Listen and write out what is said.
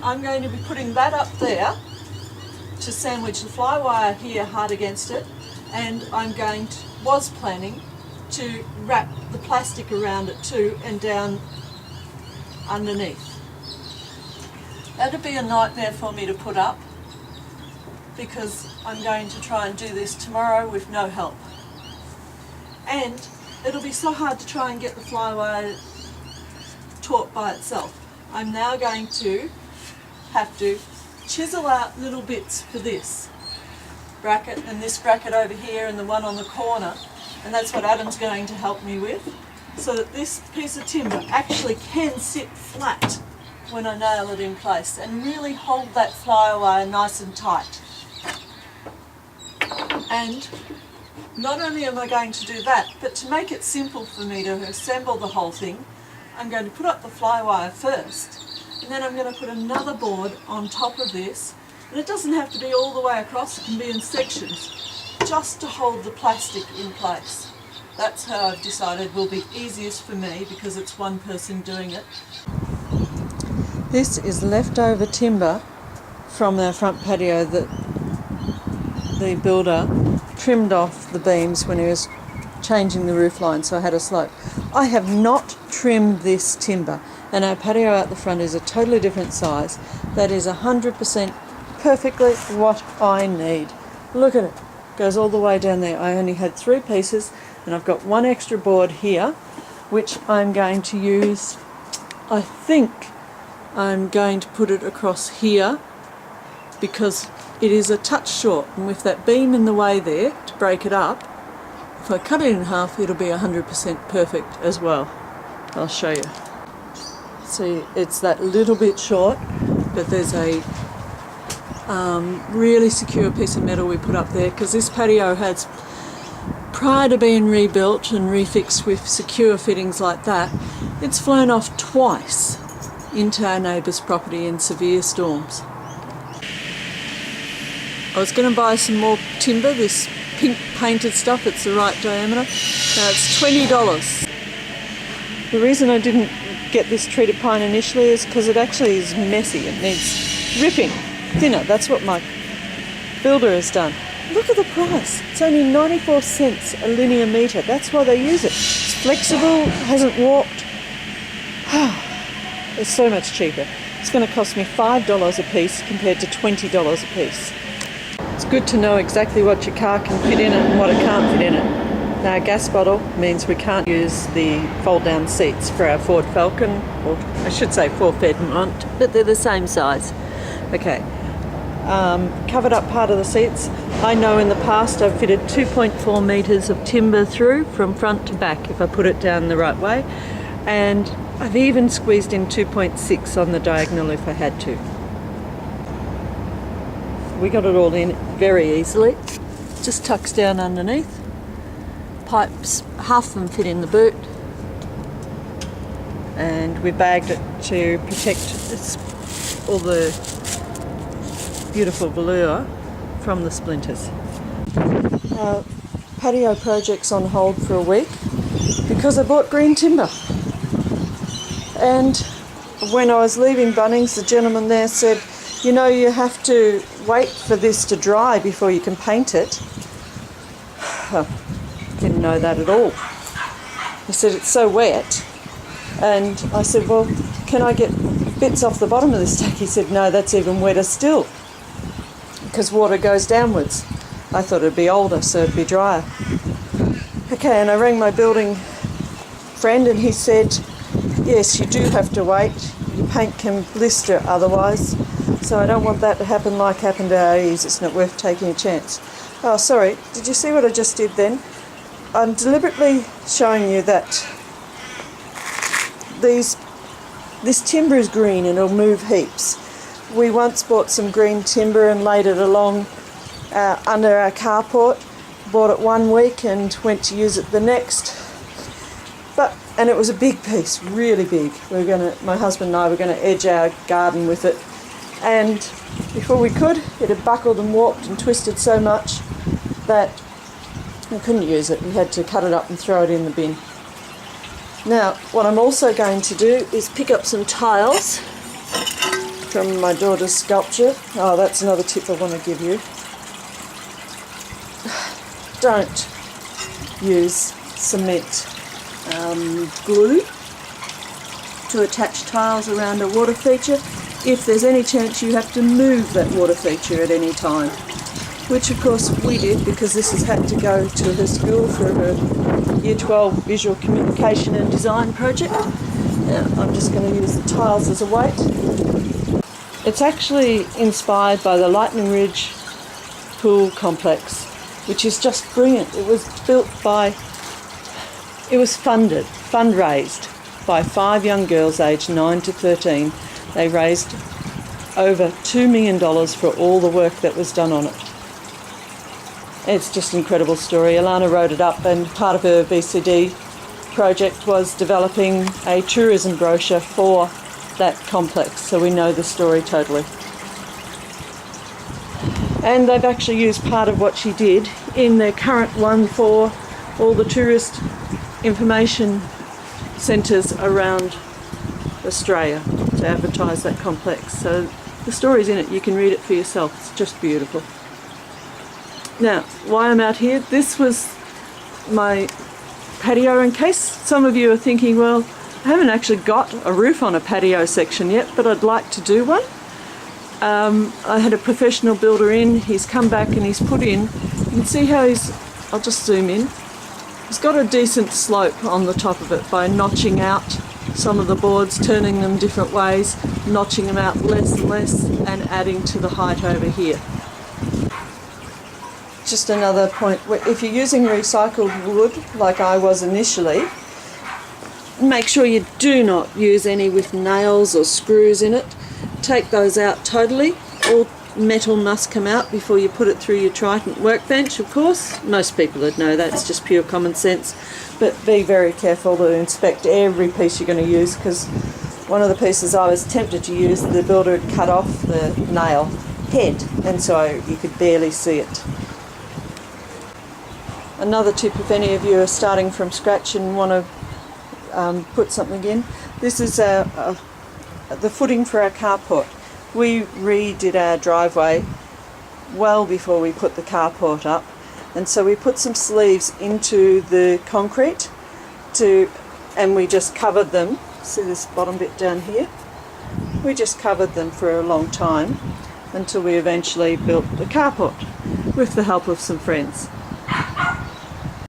I'm going to be putting that up there to sandwich the fly wire here hard against it, and was planning to wrap the plastic around it too and down underneath. That'd be a nightmare for me to put up because I'm going to try and do this tomorrow with no help. And it'll be so hard to try and get the fly wire taut by itself. I'm now going to have to chisel out little bits for this bracket and this bracket over here and the one on the corner, and that's what Adam's going to help me with, so that this piece of timber actually can sit flat when I nail it in place and really hold that fly wire nice and tight. And not only am I going to do that, but to make it simple for me to assemble the whole thing, I'm going to put up the fly wire first, and then I'm going to put another board on top of this, and it doesn't have to be all the way across, it can be in sections, just to hold the plastic in place. That's how I've decided will be easiest for me because it's one person doing it. This is leftover timber from our front patio that the builder trimmed off the beams when he was changing the roof line, so I had a slope. I have not trimmed this timber, and our patio out the front is a totally different size. That is 100% perfectly what I need. Look at it, goes all the way down there. I only had 3 pieces, and I've got 1 extra board here, which I'm going to use. I think I'm going to put it across here because it is a touch short, and with that beam in the way there to break it up, if I cut it in half, it'll be 100% perfect as well. I'll show you. See, it's that little bit short, but there's a really secure piece of metal we put up there, because this patio has, prior to being rebuilt and refixed with secure fittings like that, it's flown off twice into our neighbour's property in severe storms. I was going to buy some more timber, this pink painted stuff, it's the right diameter. Now it's $20. The reason I didn't get this treated pine initially is because it actually is messy. It needs ripping thinner. That's what my builder has done. Look at the price. It's only 94 cents a linear metre. That's why they use it. It's flexible, hasn't warped. It's so much cheaper. It's going to cost me $5 a piece compared to $20 a piece. It's good to know exactly what your car can fit in it and what it can't fit in it. Now, a gas bottle means we can't use the fold-down seats for our Ford Falcon, or I should say Ford Piedmont, but they're the same size. Okay, covered up part of the seats. I know in the past I've fitted 2.4 metres of timber through from front to back if I put it down the right way, and I've even squeezed in 2.6 on the diagonal if I had to. We got it all in very easily. Just tucks down underneath. Pipes, half of them fit in the boot. And we bagged it to protect all the beautiful velour from the splinters. Patio project's on hold for a week because I bought green timber. And when I was leaving Bunnings, the gentleman there said, you know, you have to wait for this to dry before you can paint it. Didn't know that at all. He said it's so wet, and I said, well, can I get bits off the bottom of this stack? He said, no, that's even wetter still, because water goes downwards. I thought it'd be older, so it'd be drier. Okay, and I rang my building friend, and he said, yes, you do have to wait. Your paint can blister otherwise. So I don't want that to happen like happened to our eaves. It's not worth taking a chance. Oh, sorry. Did you see what I just did then? I'm deliberately showing you that this timber is green and it'll move heaps. We once bought some green timber and laid it along under our carport. Bought it 1 week and went to use it the next. And it was a big piece, really big. My husband and I were going to edge our garden with it. And before we could, it had buckled and warped and twisted so much that we couldn't use it. We had to cut it up and throw it in the bin. Now, what I'm also going to do is pick up some tiles from my daughter's sculpture. Oh, that's another tip I want to give you. Don't use cement glue to attach tiles around a water feature if there's any chance you have to move that water feature at any time. Which of course we did, because this has had to go to her school for her Year 12 Visual Communication and Design project. Now I'm just going to use the tiles as a weight. It's actually inspired by the Lightning Ridge pool complex, which is just brilliant. It was fundraised by 5 young girls aged 9 to 13. They raised over $2 million for all the work that was done on it. It's just an incredible story. Alana wrote it up, and part of her VCD project was developing a tourism brochure for that complex, so we know the story totally. And they've actually used part of what she did in their current one for all the tourist information centres around Australia to advertise that complex. So the story's in it, you can read it for yourself. It's just beautiful. Now, why I'm out here, this was my patio. In case some of you are thinking, well, I haven't actually got a roof on a patio section yet, but I'd like to do one. I had a professional builder in, he's come back and he's put in, you can see how I'll just zoom in, he's got a decent slope on the top of it by notching out some of the boards, turning them different ways, notching them out less and less, and adding to the height over here. Just another point, if you're using recycled wood like I was initially, make sure you do not use any with nails or screws in it. Take those out totally. All metal must come out before you put it through your Triton workbench, of course. Most people would know that, it's just pure common sense. But be very careful to inspect every piece you're going to use, because one of the pieces I was tempted to use, the builder had cut off the nail head, and so you could barely see it. Another tip, if any of you are starting from scratch and want to put something in, this is the footing for our carport. We redid our driveway well before we put the carport up, and so we put some sleeves into the concrete and we just covered them. See this bottom bit down here? We just covered them for a long time until we eventually built the carport with the help of some friends.